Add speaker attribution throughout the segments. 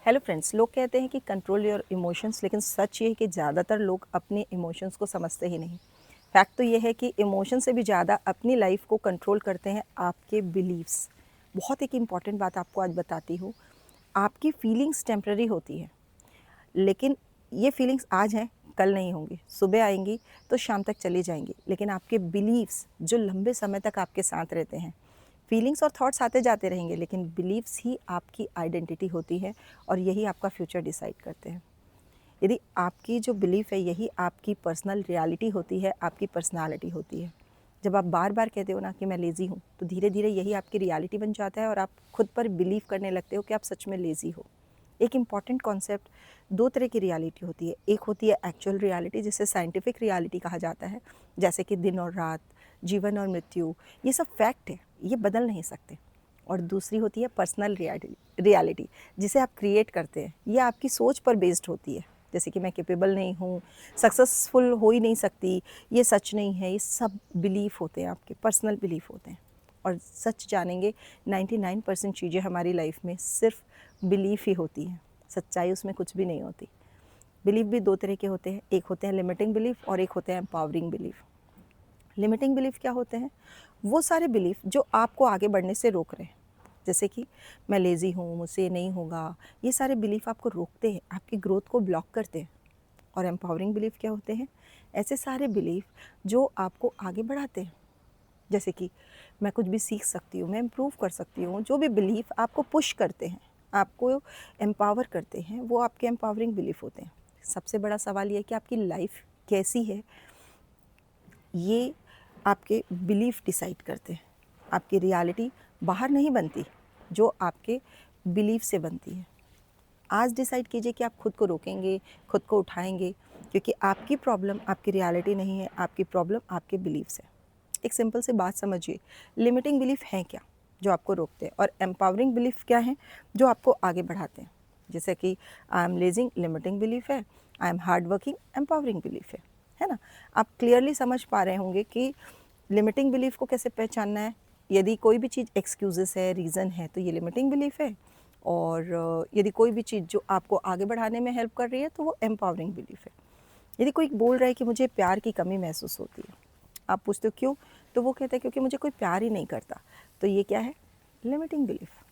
Speaker 1: Hello friends, लोग कहते हैं कि कंट्रोल योर इमोशंस, लेकिन सच ये है कि ज़्यादातर लोग अपने इमोशंस को समझते ही नहीं। फैक्ट तो ये है कि इमोशन से भी ज़्यादा अपनी लाइफ को कंट्रोल करते हैं आपके बिलीव्स। बहुत एक इम्पॉर्टेंट बात आपको आज बताती हूँ। आपकी फीलिंग्स टेम्पररी होती है, लेकिन ये फीलिंग्स आज हैं, कल नहीं होंगी। सुबह आएंगी तो शाम तक चली जाएंगी, लेकिन आपके बिलीव्स जो लंबे समय तक आपके साथ रहते हैं। फीलिंग्स और थॉट्स आते जाते रहेंगे, लेकिन बिलीव्स ही आपकी आइडेंटिटी होती है और यही आपका फ्यूचर डिसाइड करते हैं। यदि आपकी जो बिलीफ है यही आपकी पर्सनल रियलिटी होती है, आपकी पर्सनालिटी होती है। जब आप बार बार कहते हो ना कि मैं लेज़ी हूँ, तो धीरे धीरे यही आपकी रियलिटी बन जाता है और आप खुद पर बिलीव करने लगते हो कि आप सच में लेज़ी हो। एक इम्पॉर्टेंट कॉन्सेप्ट, दो तरह की रियलिटी होती है। एक होती है एक्चुअल रियलिटी, जिसे साइंटिफिक रियलिटी कहा जाता है, जैसे कि दिन और रात, जीवन और मृत्यु, ये सब फैक्ट है, ये बदल नहीं सकते। और दूसरी होती है पर्सनल रियलिटी, जिसे आप क्रिएट करते हैं। ये आपकी सोच पर बेस्ड होती है, जैसे कि मैं कैपेबल नहीं हूँ, सक्सेसफुल हो ही नहीं सकती, ये सच नहीं है। ये सब बिलीफ होते हैं, आपके पर्सनल बिलीफ होते हैं। और सच जानेंगे, 99% चीज़ें हमारी लाइफ में सिर्फ बिलीफ ही होती हैं, सच्चाई उसमें कुछ भी नहीं होती। बिलीफ भी दो तरह के होते हैं, एक होते हैं लिमिटिंग बिलीफ और एक होते हैं एम्पावरिंग बिलीफ। लिमिटिंग बिलीफ क्या होते हैं? वो सारे बिलीफ जो आपको आगे बढ़ने से रोक रहे हैं, जैसे कि मैं लेज़ी हूँ, मुझसे ये नहीं होगा। ये सारे बिलीफ आपको रोकते हैं, आपकी ग्रोथ को ब्लॉक करते हैं। और एम्पावरिंग बिलीफ क्या होते हैं? ऐसे सारे बिलीफ जो आपको आगे बढ़ाते हैं, जैसे कि मैं कुछ भी सीख सकती हूँ, मैं इम्प्रूव कर सकती हूँ। जो भी बिलीफ आपको पुश करते हैं, आपको एम्पावर करते हैं, वो आपके एम्पावरिंग बिलीफ होते हैं। सबसे बड़ा सवाल ये है कि आपकी लाइफ कैसी है, ये आपके बिलीफ डिसाइड करते हैं। आपकी रियलिटी बाहर नहीं बनती, जो आपके बिलीफ से बनती है। आज डिसाइड कीजिए कि आप खुद को रोकेंगे, खुद को उठाएंगे, क्योंकि आपकी प्रॉब्लम आपकी रियलिटी नहीं है, आपकी प्रॉब्लम आपके बिलीव्स है। एक सिंपल सी बात समझिए, लिमिटिंग बिलीफ हैं क्या, जो आपको रोकते हैं, और एम्पावरिंग बिलीफ क्या हैं, जो आपको आगे बढ़ाते हैं। जैसे कि I am lazing, limiting belief है। I am hard working, empowering belief है ना। आप क्लियरली समझ पा रहे होंगे कि लिमिटिंग बिलीफ को कैसे पहचानना है। यदि कोई भी चीज़ एक्सक्यूजेस है, रीज़न है, तो ये लिमिटिंग बिलीफ है। और यदि कोई भी चीज़ जो आपको आगे बढ़ाने में हेल्प कर रही है, तो वो एम्पावरिंग बिलीफ है। यदि कोई बोल रहा है कि मुझे प्यार की कमी महसूस होती है, आप पूछते हो क्यों, तो वो कहता है क्योंकि मुझे कोई प्यार ही नहीं करता। तो ये क्या है? Limiting belief.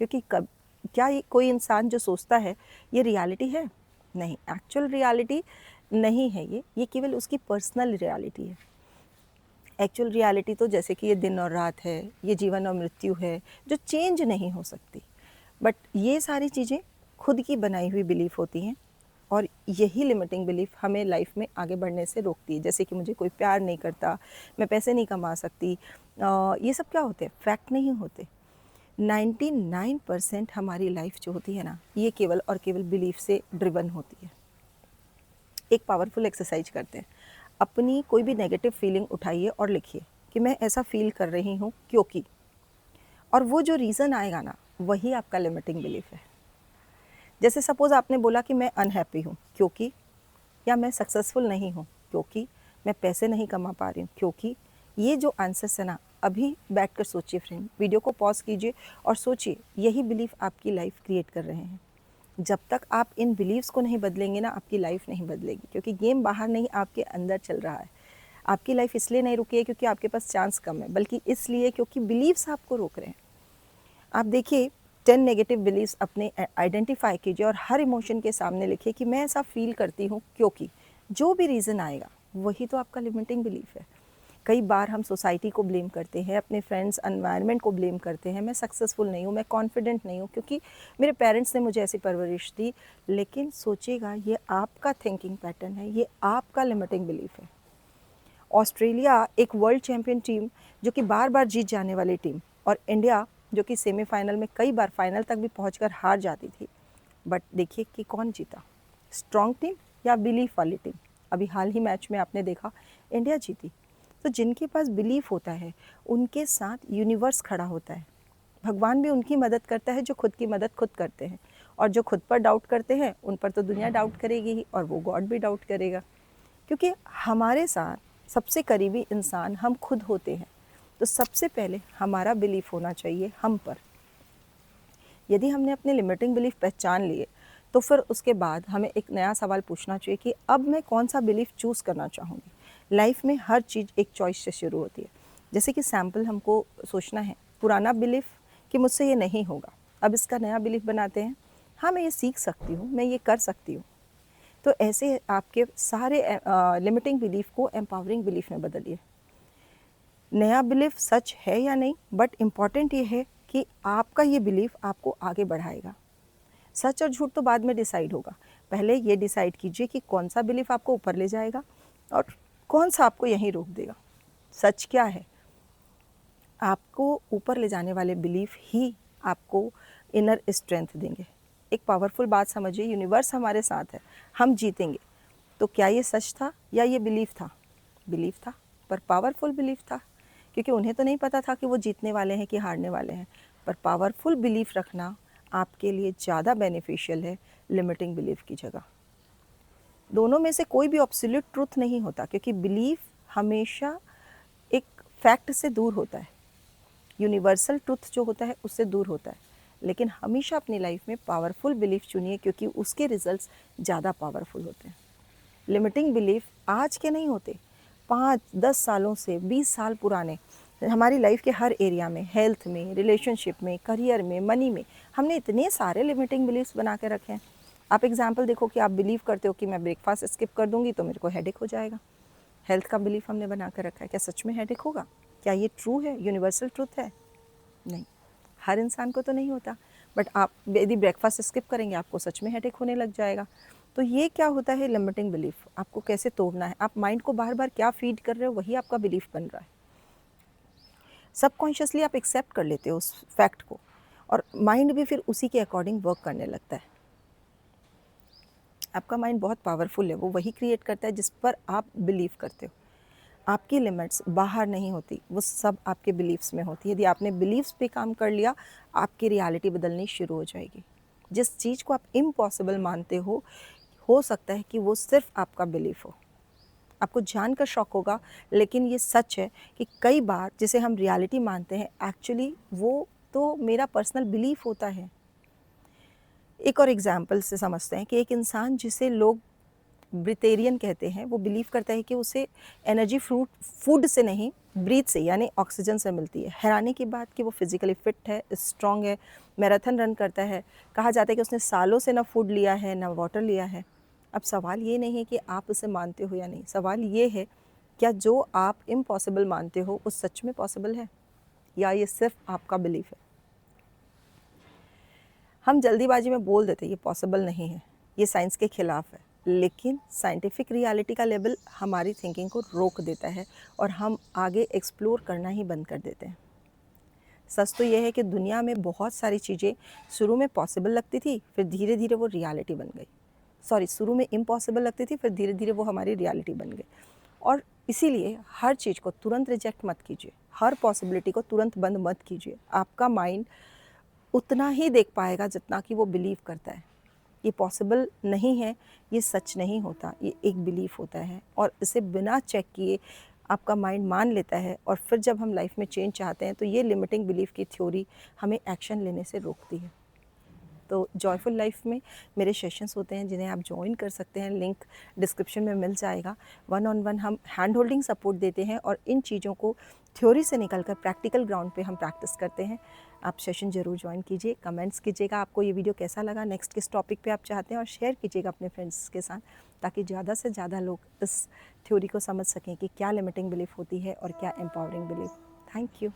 Speaker 1: क्योंकि कब क्या ये कोई इंसान जो सोचता है ये रियलिटी है? नहीं, एक्चुअल रियलिटी नहीं है ये केवल उसकी पर्सनल रियलिटी है। एक्चुअल रियलिटी तो जैसे कि ये दिन और रात है, ये जीवन और मृत्यु है, जो चेंज नहीं हो सकती। बट ये सारी चीज़ें खुद की बनाई हुई बिलीफ होती हैं, और यही लिमिटिंग बिलीफ हमें लाइफ में आगे बढ़ने से रोकती है। जैसे कि मुझे कोई प्यार नहीं करता, मैं पैसे नहीं कमा सकती। ये सब क्या होते हैं? फैक्ट नहीं होते। 99% हमारी लाइफ जो होती है ना, ये केवल और केवल बिलीफ से ड्रिवन होती है। एक पावरफुल एक्सरसाइज करते हैं। अपनी कोई भी नेगेटिव फीलिंग उठाइए और लिखिए कि मैं ऐसा फील कर रही हूँ क्योंकि, और वो जो रीज़न आएगा ना, वही आपका लिमिटिंग बिलीफ है। जैसे सपोज़ आपने बोला कि मैं अनहैप्पी हूँ क्योंकि, या मैं सक्सेसफुल नहीं हूँ क्योंकि, मैं पैसे नहीं कमा पा रही हूँ क्योंकि। ये जो आंसर्स है ना, अभी बैठकर सोचिए फ्रेंड, वीडियो को पॉज कीजिए और सोचिए, यही बिलीफ आपकी लाइफ क्रिएट कर रहे हैं। जब तक आप इन बिलीव्स को नहीं बदलेंगे ना, आपकी लाइफ नहीं बदलेगी, क्योंकि गेम बाहर नहीं, आपके अंदर चल रहा है। आपकी लाइफ इसलिए नहीं रुकी है क्योंकि आपके पास चांस कम है, बल्कि इसलिए क्योंकि बिलीव्स आपको रोक रहे हैं। आप देखिए, 10 नेगेटिव बिलीव्स अपने आइडेंटिफाई कीजिए और हर इमोशन के सामने लिखिए कि मैं ऐसा फील करती हूँ क्योंकि। जो भी रीज़न आएगा वही तो आपका लिमिटिंग बिलीफ है। कई बार हम सोसाइटी को ब्लेम करते हैं, अपने फ्रेंड्स एनवायरनमेंट को ब्लेम करते हैं, मैं सक्सेसफुल नहीं हूँ, मैं कॉन्फिडेंट नहीं हूँ क्योंकि मेरे पेरेंट्स ने मुझे ऐसी परवरिश दी। लेकिन सोचिएगा, ये आपका थिंकिंग पैटर्न है, ये आपका लिमिटिंग बिलीफ है। ऑस्ट्रेलिया एक वर्ल्ड चैम्पियन टीम, जो कि बार बार जीत जाने वाली टीम, और इंडिया जो कि सेमीफाइनल में कई बार फाइनल तक भी पहुंचकर हार जाती थी, बट देखिए कि कौन जीता, स्ट्रॉन्ग टीम या बिलीफ वाली टीम। अभी हाल ही मैच में आपने देखा, इंडिया जीती। तो जिनके पास बिलीफ होता है, उनके साथ यूनिवर्स खड़ा होता है। भगवान भी उनकी मदद करता है जो खुद की मदद खुद करते हैं, और जो खुद पर डाउट करते हैं उन पर तो दुनिया डाउट करेगी ही, और वो गॉड भी डाउट करेगा। क्योंकि हमारे साथ सबसे करीबी इंसान हम खुद होते हैं, तो सबसे पहले हमारा बिलीफ होना चाहिए हम पर। यदि हमने अपने लिमिटिंग बिलीफ पहचान लिए तो फिर उसके बाद हमें एक नया सवाल पूछना चाहिए कि अब मैं कौन सा बिलीफ चूज़ करना चाहूँगी। लाइफ में हर चीज़ एक चॉइस से शुरू होती है। जैसे कि सैम्पल हमको सोचना है, पुराना बिलीफ कि मुझसे ये नहीं होगा, अब इसका नया बिलीफ बनाते हैं, हाँ मैं ये सीख सकती हूँ, मैं ये कर सकती हूँ। तो ऐसे आपके सारे लिमिटिंग बिलीफ को एम्पावरिंग बिलीफ में बदलिए। नया बिलीफ सच है या नहीं, बट इम्पॉर्टेंट ये है कि आपका ये बिलीफ आपको आगे बढ़ाएगा। सच और झूठ तो बाद में डिसाइड होगा, पहले ये डिसाइड कीजिए कि कौन सा बिलीफ आपको ऊपर ले जाएगा और कौन सा आपको यहीं रोक देगा। सच क्या है? आपको ऊपर ले जाने वाले बिलीफ ही आपको इनर स्ट्रेंथ देंगे। एक पावरफुल बात समझिए, यूनिवर्स हमारे साथ है, हम जीतेंगे। तो क्या ये सच था या ये बिलीफ था? बिलीफ था, पर पावरफुल बिलीफ था, क्योंकि उन्हें तो नहीं पता था कि वो जीतने वाले हैं कि हारने वाले हैं। पर पावरफुल बिलीफ रखना आपके लिए ज़्यादा बेनिफिशियल है लिमिटिंग बिलीफ की जगह। दोनों में से कोई भी एब्सोल्यूट ट्रुथ नहीं होता, क्योंकि बिलीफ हमेशा एक फैक्ट से दूर होता है, यूनिवर्सल ट्रुथ जो होता है उससे दूर होता है। लेकिन हमेशा अपनी लाइफ में पावरफुल बिलीफ चुनिए, क्योंकि उसके रिजल्ट्स ज़्यादा पावरफुल होते हैं। लिमिटिंग बिलीफ आज के नहीं होते, 5-10 सालों से 20 साल पुराने हमारी लाइफ के हर एरिया में, हेल्थ में, रिलेशनशिप में, करियर में, मनी में, हमने इतने सारे लिमिटिंग बिलीफ्स बना के रखे हैं। आप एग्जाम्पल देखो कि आप बिलीव करते हो कि मैं ब्रेकफास्ट स्किप कर दूंगी तो मेरे को हेडेक हो जाएगा। हेल्थ का बिलीफ हमने बना कर रखा है, क्या सच में हेडेक होगा? क्या ये ट्रू है, यूनिवर्सल ट्रूथ है? नहीं, हर इंसान को तो नहीं होता। बट आप यदि ब्रेकफास्ट स्किप करेंगे आपको सच में हेडेक होने लग जाएगा। तो ये क्या होता है लिमिटिंग बिलीफ, आपको कैसे तोड़ना है, आप माइंड को बार बार क्या फीड कर रहे हो वही आपका बिलीफ बन रहा है। सबकॉन्शियसली आप एक्सेप्ट कर लेते हो उस फैक्ट को, और माइंड भी फिर उसी के अकॉर्डिंग वर्क करने लगता है। आपका माइंड बहुत पावरफुल है, वो वही क्रिएट करता है जिस पर आप बिलीव करते हो। आपकी लिमिट्स बाहर नहीं होती, वो सब आपके बिलीव्स में होती है। यदि आपने बिलीव्स पे काम कर लिया, आपकी रियलिटी बदलनी शुरू हो जाएगी। जिस चीज़ को आप इम्पॉसिबल मानते हो सकता है कि वो सिर्फ आपका बिलीफ हो। आपको जानकर शॉक होगा, लेकिन ये सच है कि कई बार जिसे हम रियलिटी मानते हैं, एक्चुअली वो तो मेरा पर्सनल बिलीफ होता है। एक और एग्जाम्पल से समझते हैं कि एक इंसान जिसे लोग ब्रिटेरियन कहते हैं, वो बिलीव करता है कि उसे एनर्जी फूड से नहीं, ब्रीथ से यानी ऑक्सीजन से मिलती है। हैरानी की बात कि वो फिजिकली फिट है, स्ट्रॉन्ग है, मैराथन रन करता है। कहा जाता है कि उसने सालों से ना फूड लिया है ना वाटर लिया है। अब सवाल ये नहीं है कि आप उसे मानते हो या नहीं, सवाल ये है क्या जो आप इम्पॉसिबल मानते हो वो सच में पॉसिबल है, या ये सिर्फ आपका बिलीफ है। हम जल्दीबाजी में बोल देते ये पॉसिबल नहीं है, ये साइंस के खिलाफ है, लेकिन साइंटिफिक रियलिटी का लेवल हमारी थिंकिंग को रोक देता है और हम आगे एक्सप्लोर करना ही बंद कर देते हैं। सच तो यह है कि दुनिया में बहुत सारी चीज़ें शुरू में पॉसिबल लगती थी, फिर धीरे धीरे वो रियलिटी बन गई। शुरू में इम्पॉसिबल लगती थी, फिर धीरे धीरे वो हमारी रियलिटी बन गई। और इसीलिए हर चीज़ को तुरंत रिजेक्ट मत कीजिए, हर पॉसिबिलिटी को तुरंत बंद मत कीजिए। आपका माइंड उतना ही देख पाएगा जितना कि वो बिलीव करता है। ये पॉसिबल नहीं है, ये सच नहीं होता, ये एक बिलीफ होता है, और इसे बिना चेक किए आपका माइंड मान लेता है। और फिर जब हम लाइफ में चेंज चाहते हैं तो ये लिमिटिंग बिलीफ की थ्योरी हमें एक्शन लेने से रोकती है। तो जॉयफुल लाइफ में मेरे सेशंस होते हैं जिन्हें आप ज्वाइन कर सकते हैं, लिंक डिस्क्रिप्शन में मिल जाएगा। 1-on-1 हम हैंड होल्डिंग सपोर्ट देते हैं और इन चीज़ों को थ्योरी से निकलकर प्रैक्टिकल ग्राउंड पे हम प्रैक्टिस करते हैं। आप सेशन ज़रूर ज्वाइन कीजिए, कमेंट्स कीजिएगा आपको ये वीडियो कैसा लगा, नेक्स्ट किस टॉपिक पे आप चाहते हैं, और शेयर कीजिएगा अपने फ्रेंड्स के साथ, ताकि ज़्यादा से ज़्यादा लोग इस थ्योरी को समझ सकें कि क्या लिमिटिंग बिलीफ होती है और क्या एम्पावरिंग बिलीफ। Thank you.